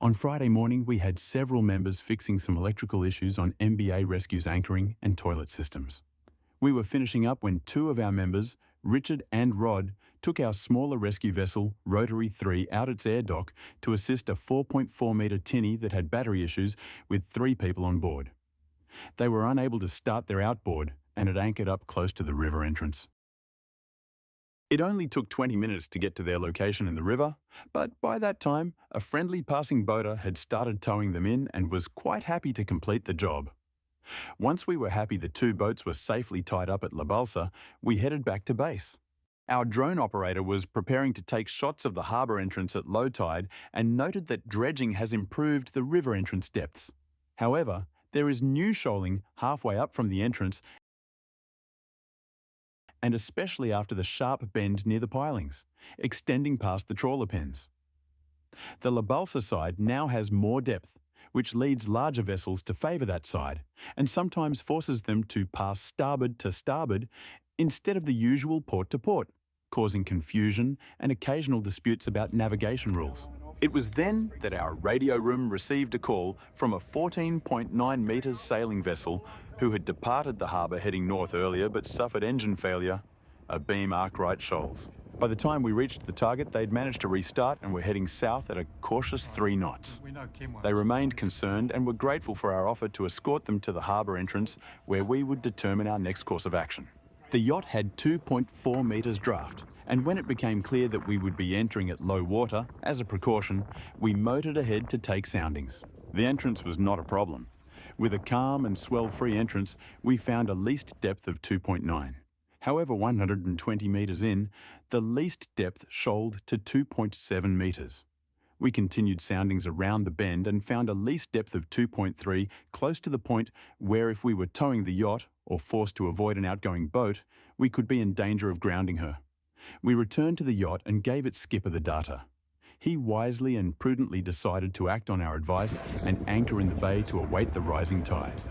On Friday morning, we had several members fixing some electrical issues on MBA Rescue's anchoring and toilet systems. We were finishing up when two of our members, Richard and Rod, took our smaller rescue vessel, Rotary 3, out its air dock to assist a 4.4-metre tinny that had battery issues with 3 people on board. They were unable to start their outboard and had anchored up close to the river entrance. It only took 20 minutes to get to their location in the river, but by that time, a friendly passing boater had started towing them in and was quite happy to complete the job. Once we were happy the 2 boats were safely tied up at La Balsa, we headed back to base. Our drone operator was preparing to take shots of the harbour entrance at low tide and noted that dredging has improved the river entrance depths. However, there is new shoaling halfway up from the entrance, and especially after the sharp bend near the pilings, extending past the trawler pens. The La Balsa side now has more depth, which leads larger vessels to favour that side, and sometimes forces them to pass starboard to starboard instead of the usual port to port, causing confusion and occasional disputes about navigation rules. It was then that our radio room received a call from a 14.9 metres sailing vessel who had departed the harbour heading north earlier but suffered engine failure, a beam Arkwright Shoals. By the time we reached the target, they'd managed to restart and were heading south at a cautious 3 knots. They remained concerned and were grateful for our offer to escort them to the harbour entrance where we would determine our next course of action. The yacht had 2.4 metres draft, and when it became clear that we would be entering at low water, as a precaution, we motored ahead to take soundings. The entrance was not a problem. With a calm and swell-free entrance, we found a least depth of 2.9. However, 120 metres in, the least depth shoaled to 2.7 metres. We continued soundings around the bend and found a least depth of 2.3 close to the point where if we were towing the yacht or forced to avoid an outgoing boat, we could be in danger of grounding her. We returned to the yacht and gave its skipper the data. He wisely and prudently decided to act on our advice and anchor in the bay to await the rising tide.